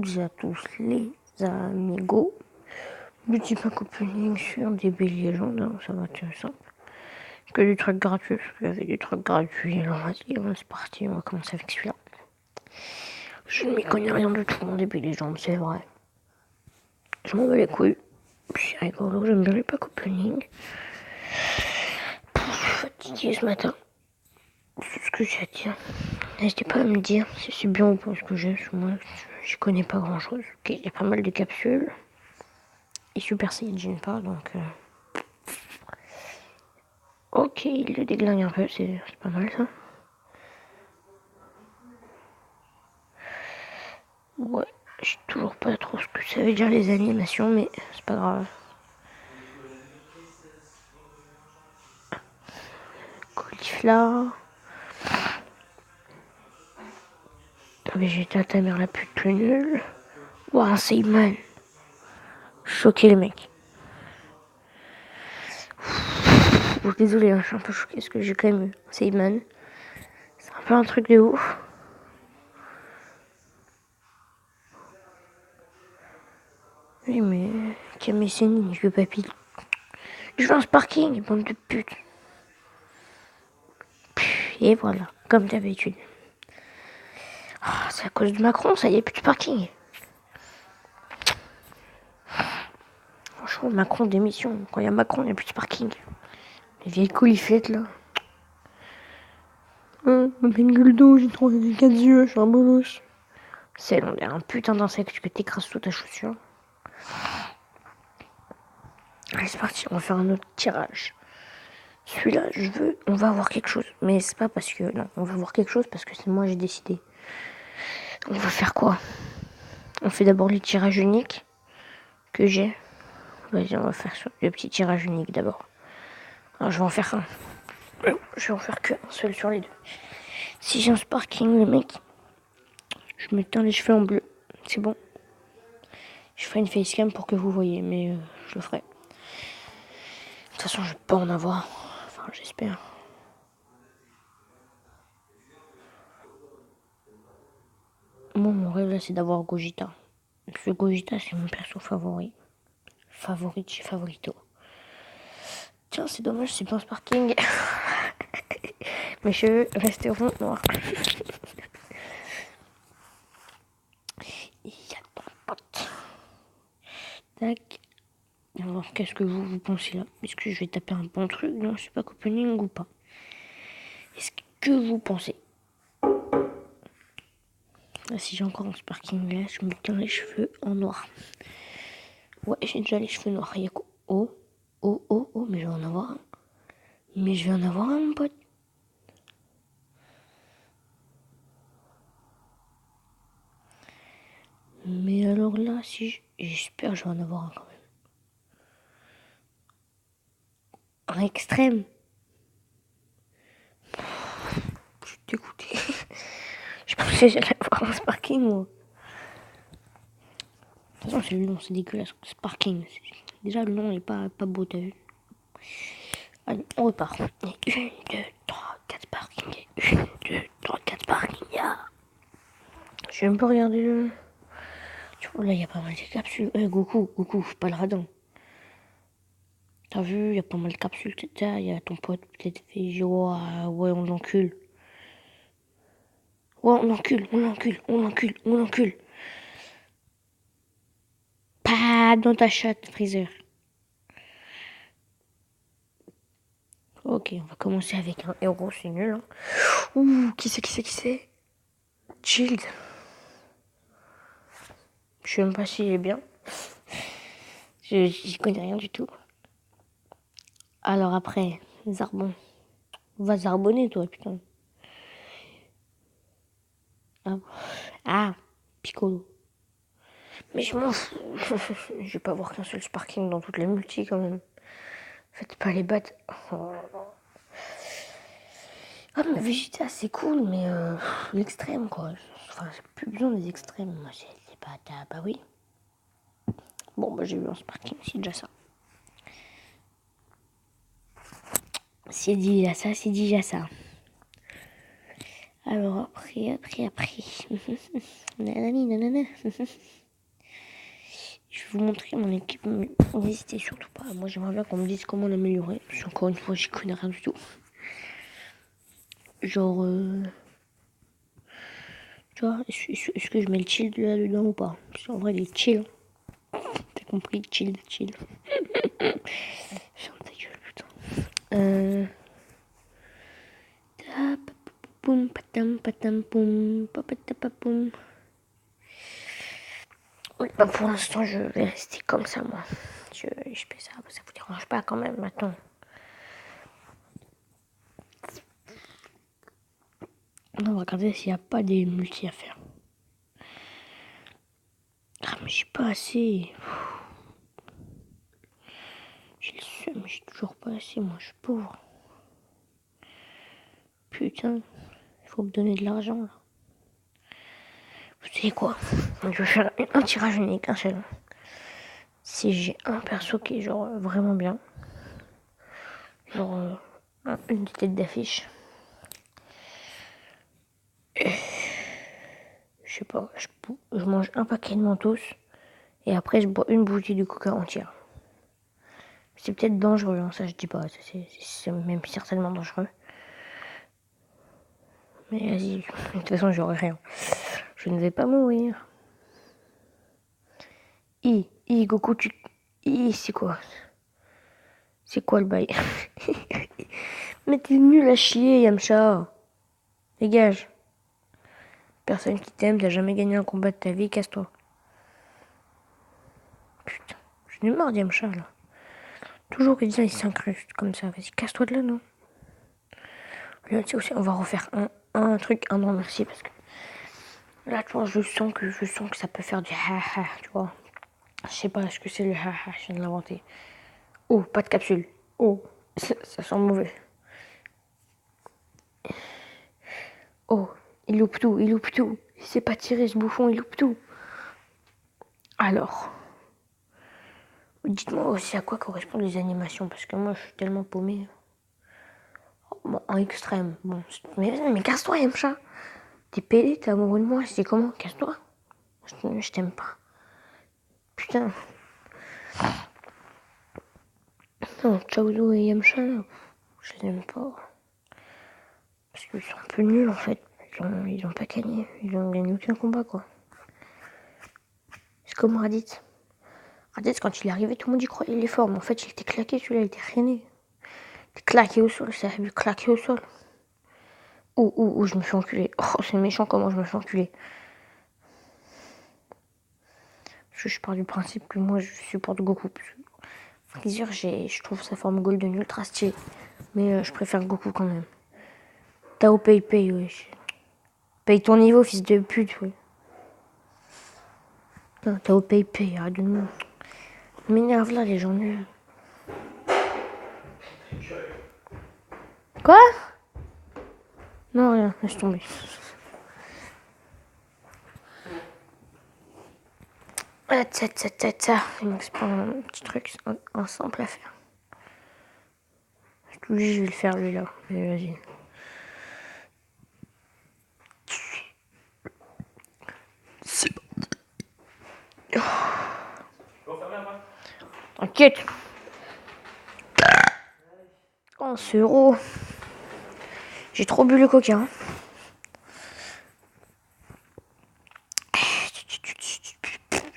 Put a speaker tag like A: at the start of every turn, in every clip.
A: toutes et à tous les amigos du type opening sur DB Legend, hein, ça va être simple. Que des trucs gratuits, parce qu'il y avait des trucs gratuits, alors vas-y, c'est parti, on va commencer avec celui-là. Je ne m'y connais rien du tout en DB Legend, c'est vrai. Je m'en bats les couilles, c'est rigolo, j'aime bien les packs opening. Je suis fatiguée ce matin, c'est ce que j'ai à dire. N'hésitez pas à me dire si c'est bien ou pas ce que j'ai, parce que moi, je connais pas grand-chose. Ok, il y a pas mal de capsules. Et Super Saiyajin pas, donc... Ok, il le déglingue un peu, c'est pas mal ça. Ouais, je sais toujours pas trop ce que ça veut dire les animations, mais c'est pas grave. Cauliflower. Vegeta, ta mère la pute plus nulle. Ouah, Saiman. Choqué les mecs. Désolé, hein, je suis un peu choquée parce que j'ai quand même eu Saiman. C'est un peu un truc de ouf. Oui, mais Kameseni, je veux papy. Je veux un Sparking, bande de pute. Et voilà, comme d'habitude. Oh, c'est à cause de Macron, ça y est, plus de Sparking. Franchement, Macron démission. Quand il y a Macron, il n'y a plus de Sparking. Les vieilles coliflettes là. Ma une gueule d'eau, j'ai 4 yeux, je suis un bolos. C'est on est un putain d'insecte que t'écrases sous ta chaussure. Allez, c'est parti, on va faire un autre tirage. Celui-là, on va avoir quelque chose. Mais c'est pas parce que, non, on va avoir quelque chose parce que c'est moi j'ai décidé. On va faire quoi? On fait d'abord les tirages uniques que j'ai. Vas-y, on va faire le petit tirage unique d'abord. Alors, je vais en faire un. Je vais en faire qu'un seul sur les deux. Si j'ai un Sparking, les mecs, je me teins les cheveux en bleu. C'est bon. Je ferai une facecam pour que vous voyez, mais je le ferai. De toute façon, je vais pas en avoir. Enfin, j'espère. Moi, mon rêve, là, c'est d'avoir Gogeta. Parce que Gogeta, c'est mon perso favori. Favori de chez Favorito. Tiens, c'est dommage, c'est pas un Sparking. Mes cheveux resteront noirs. Il y a ton pote. Tac. On va voir qu'est-ce que vous pensez là. Est-ce que je vais taper un bon truc dans ce pack opening ou pas? Est-ce que vous pensez? Là, si j'ai encore un Sparking là, je me teins les cheveux en noir. Ouais, j'ai déjà les cheveux noirs. Il y a quoi? Oh, oh, oh, oh, mais je vais en avoir un. Mais je vais en avoir un, mon pote. Mais alors là, si j'espère que je vais en avoir un quand même. Un extrême. Je suis dégoûtée. Je pensais que j'allais avoir un Sparking, moi. De toute façon, c'est le nom, c'est dégueulasse. Sparking. Déjà, le nom n'est pas beau, t'as vu? Allez, on repart. 1, 2, 3, 4 Sparking. 1, 2, 3, 4 Sparking. Je vais même pas regarder le... Tu vois, là, il y a pas mal de capsules. Goku, pas le radin. T'as vu, il y a pas mal de capsules, etc. Il y a ton pote, peut-être, fait ouais, on l'encule. Ouais, on l'encule. Pas dans ta chatte, Freezer. Ok, on va commencer avec un héros, c'est nul. Hein. Ouh, qui c'est? Shield. Je sais même pas s'il est bien. J'y connais rien du tout. Alors après, Zarbon. Va zarbonner, toi, putain. Ah, Piccolo. Mais je m'en fous. Je vais pas avoir qu'un seul Sparking dans toutes les multis, quand même. Faites pas les battes. Oh. Ah, mais Vegeta, c'est cool, mais l'extrême, quoi. Enfin, j'ai plus besoin des extrêmes. Moi, c'est pas... Bah oui. Bon, bah j'ai eu un Sparking, c'est déjà ça. C'est déjà ça. Alors après. Nanani, nanana. Je vais vous montrer mon équipe. N'hésitez surtout pas. Moi, j'aimerais bien qu'on me dise comment l'améliorer. Parce qu'encore une fois, j'y connais rien du tout. Genre, tu vois, est-ce que je mets le chill là-dedans ou pas? Parce qu'en vrai, il est chill. T'as compris? Chill. Ferme ta gueule, putain. Poum, patam, poum, papatapapoum. Oui, bah pour l'instant, je vais rester comme ça, moi. Je fais ça, ça vous dérange pas quand même, attends. On va regarder s'il n'y a pas des multi à faire. Ah, mais j'ai pas assez. J'ai le seum, j'ai toujours pas assez, moi, je suis pauvre. Putain, il faut me donner de l'argent, là. Vous savez quoi? Je vais faire un tirage unique, un seul. Si j'ai un perso qui est genre vraiment bien, genre une tête d'affiche, je sais pas, je mange un paquet de mentos et après je bois une bouteille de coca entière. C'est peut-être dangereux, hein, ça je dis pas, c'est même certainement dangereux. Mais vas-y, de toute façon j'aurai rien. Je ne vais pas mourir. Goku, c'est quoi? C'est quoi le bail? Mais t'es nul à chier, Yamcha. Dégage. Personne qui t'aime, t'as jamais gagné un combat de ta vie, casse-toi. Putain, je suis marre d'Yamcha là. Toujours que il s'incruste comme ça. Vas-y, casse-toi de là, non? Là, tu sais aussi, on va refaire un truc, un non merci, parce que là, tu vois, je sens que ça peut faire du ha-ha, tu vois. Je sais pas ce que c'est le ha-ha, je viens de l'inventer. Oh, pas de capsule. Oh, ça sent mauvais. Oh, il loupe tout. Il sait pas tirer ce bouffon, il loupe tout. Alors, dites-moi aussi à quoi correspondent les animations, parce que moi, je suis tellement paumé. Bon, en extrême, bon. Mais casse-toi, Yamcha. T'es pédé, t'es amoureux de moi, c'est comment? Casse-toi. Je t'aime pas. Putain. Non, Chaozu et Yamcha, je les aime pas. Parce qu'ils sont un peu nuls, en fait. Ils ont pas gagné. Ils ont gagné aucun combat, quoi. C'est comme Raditz. Raditz, quand il est arrivé, tout le monde y croyait, il est fort. Mais en fait, il était claqué, celui-là, il était freiné. Il était claqué au sol, ça a vu claquer au sol. Je me fais enculer. Oh, c'est méchant comment je me fais enculer. Parce que je pars du principe que moi, je supporte Goku. Freezer, je trouve sa forme golden ultra stylée. Mais je préfère Goku quand même. Tao Pei, wesh. Paye ton niveau, fils de pute, ouais. Non, Tao Pei, arrête de nous. M'énerve là, les gens nuls. Quoi? Non, rien, laisse tomber. Ah, il me reste pas un petit truc, un simple à faire. Je vais le faire lui là. Mais vas-y. C'est bon. T'inquiète. Oh, c'est euro. J'ai trop bu le coca. Hein.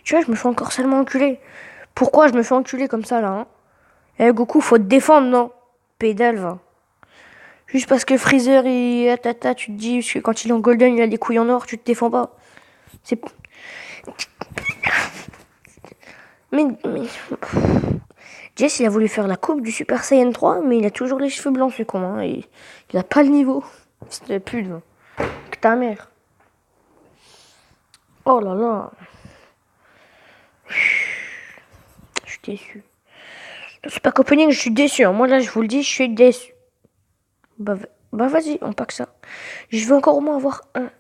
A: Tu vois, je me fais encore seulement enculer. Pourquoi je me fais enculer comme ça là hein? Eh Goku, faut te défendre, non? Pédale, va. Juste parce que Freezer, tu te dis, parce que quand il est en golden, il a des couilles en or, tu te défends pas. C'est. Mais. Jess, il a voulu faire la coupe du Super Saiyan 3, mais il a toujours les cheveux blancs, ce con. Hein, et il a pas le niveau. C'était plus de. Que ta mère. Oh là là. Je suis déçu. C'est pas opening, je suis déçu. Hein. Moi là, je vous le dis, je suis déçu. Bah vas-y, on pack ça. Je veux encore au moins avoir un.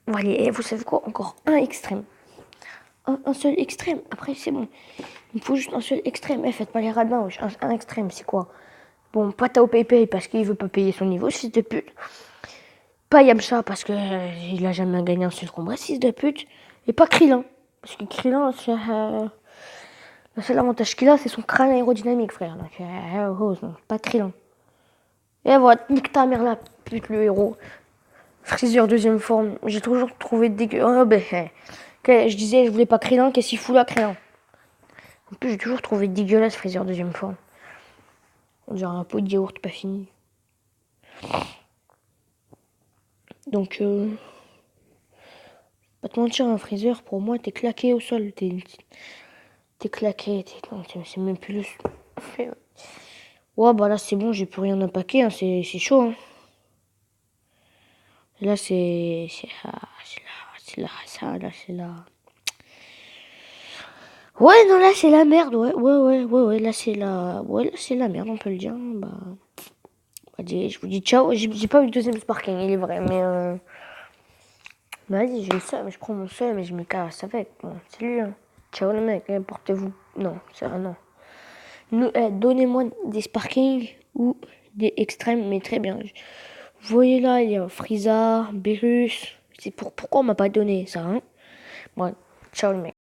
A: Bon, allez, vous savez quoi? Encore un extrême. Un seul extrême. Après, c'est bon. Il me faut juste un seul extrême. Faites pas les radins. Un extrême, c'est quoi? Bon, pas Tao Pei parce qu'il veut pas payer son niveau, fils de pute. Pas Yamcha parce que il a jamais gagné un seul combat, 6 de pute. Et pas Krillin. Parce que Krillin, le seul avantage qu'il a, c'est son crâne aérodynamique, frère. Donc, non, pas Krillin. Et voilà, nique ta mère là, pute, le héros. Freezer deuxième forme, j'ai toujours trouvé dégueu. Oh, ben, je disais, je voulais pas Krillin, qu'est-ce qu'il fout là, Krillin? En plus, j'ai toujours trouvé dégueulasse Freezer deuxième forme. On dirait un pot de yaourt pas fini. Donc, pas te mentir, un Freezer, pour moi, t'es claqué au sol. T'es claqué, c'est même plus le. Ouais, bah là, c'est bon, j'ai plus rien à paquer, hein, c'est chaud. Hein. Là, c'est là. Ouais, non, là, c'est la merde, ouais, là, c'est la merde, on peut le dire. Bah, je vous dis ciao. J'ai pas eu le deuxième Sparking, il est vrai, mais vas-y, j'ai le seum, je prends mon seum et je me casse avec. Bon, salut, hein. Ciao les mecs, portez-vous. Non, c'est vrai, non. Donnez-moi des Sparking ou des extrêmes, mais très bien. Vous voyez là, il y a Frieza, Beerus. Pourquoi on m'a pas donné ça, hein? Bon, ciao les mecs.